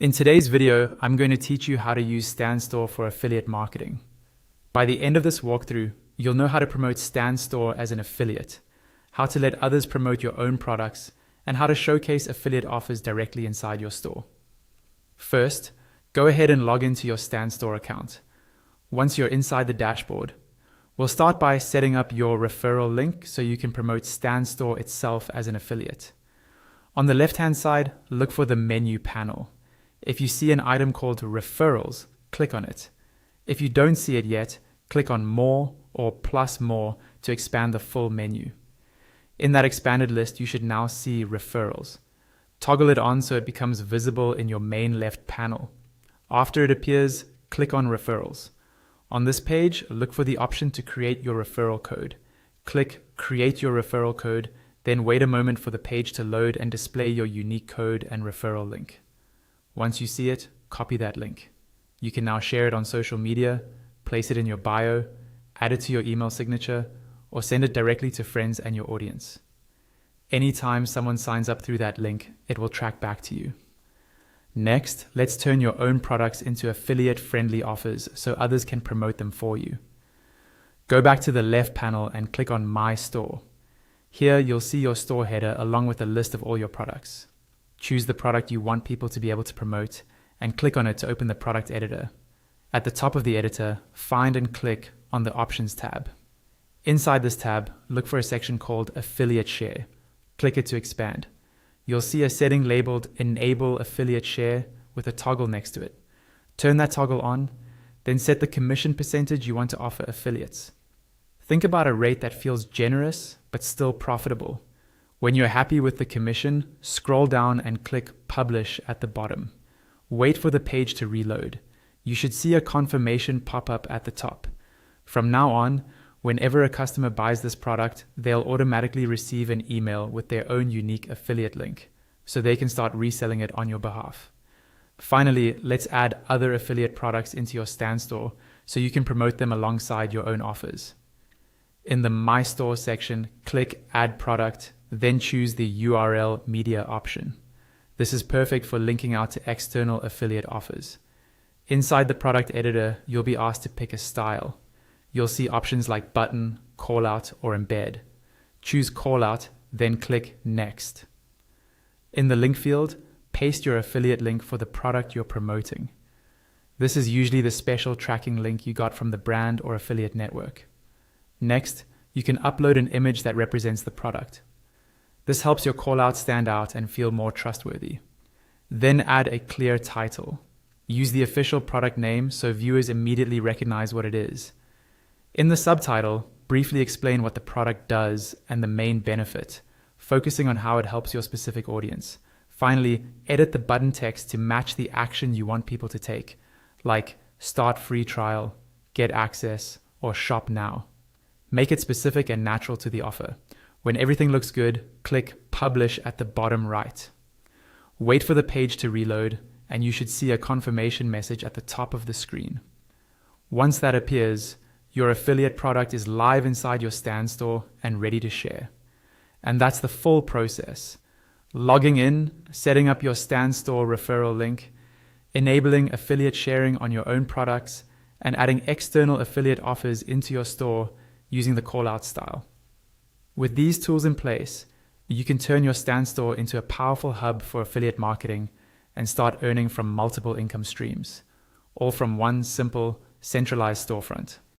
In today's video, I'm going to teach you how to use StanStore for affiliate marketing. By the end of this walkthrough, you'll know how to promote StanStore as an affiliate, how to let others promote your own products, and how to showcase affiliate offers directly inside your store. First, go ahead and log into your StanStore account. Once you're inside the dashboard, we'll start by setting up your referral link so you can promote StanStore itself as an affiliate. On the left-hand side, look for the menu panel. If you see an item called Referrals, click on it. If you don't see it yet, click on More or Plus More to expand the full menu. In that expanded list, you should now see Referrals. Toggle it on so it becomes visible in your main left panel. After it appears, click on Referrals. On this page, look for the option to create your referral code. Click Create Your Referral Code, then wait a moment for the page to load and display your unique code and referral link. Once you see it, copy that link. You can now share it on social media, place it in your bio, add it to your email signature, or send it directly to friends and your audience. Anytime someone signs up through that link, it will track back to you. Next, let's turn your own products into affiliate-friendly offers so others can promote them for you. Go back to the left panel and click on My Store. Here, you'll see your store header along with a list of all your products. Choose the product you want people to be able to promote and click on it to open the product editor. At the top of the editor, find and click on the Options tab. Inside this tab, look for a section called Affiliate Share. Click it to expand. You'll see a setting labeled Enable Affiliate Share with a toggle next to it. Turn that toggle on, then set the commission percentage you want to offer affiliates. Think about a rate that feels generous but still profitable. When you're happy with the commission, scroll down and click Publish at the bottom. Wait for the page to reload. You should see a confirmation pop up at the top. From now on, whenever a customer buys this product, they'll automatically receive an email with their own unique affiliate link, so they can start reselling it on your behalf. Finally, let's add other affiliate products into your StanStore so you can promote them alongside your own offers. In the My Store section, click Add Product, then choose the URL Media option. This is perfect for linking out to external affiliate offers. Inside the product editor, you'll be asked to pick a style. You'll see options like button, callout, or embed. Choose callout, then click Next. In the link field, paste your affiliate link for the product you're promoting. This is usually the special tracking link you got from the brand or affiliate network. Next, you can upload an image that represents the product. This helps your callout stand out and feel more trustworthy. Then add a clear title. Use the official product name so viewers immediately recognize what it is. In the subtitle, briefly explain what the product does and the main benefit, focusing on how it helps your specific audience. Finally, edit the button text to match the action you want people to take, like Start Free Trial, Get Access, or Shop Now. Make it specific and natural to the offer. When everything looks good, click Publish at the bottom right. Wait for the page to reload, and you should see a confirmation message at the top of the screen. Once that appears, your affiliate product is live inside your StanStore and ready to share. And that's the full process. Logging in, setting up your StanStore referral link, enabling affiliate sharing on your own products, and adding external affiliate offers into your store using the callout style. With these tools in place, you can turn your StanStore into a powerful hub for affiliate marketing and start earning from multiple income streams, all from one simple, centralized storefront.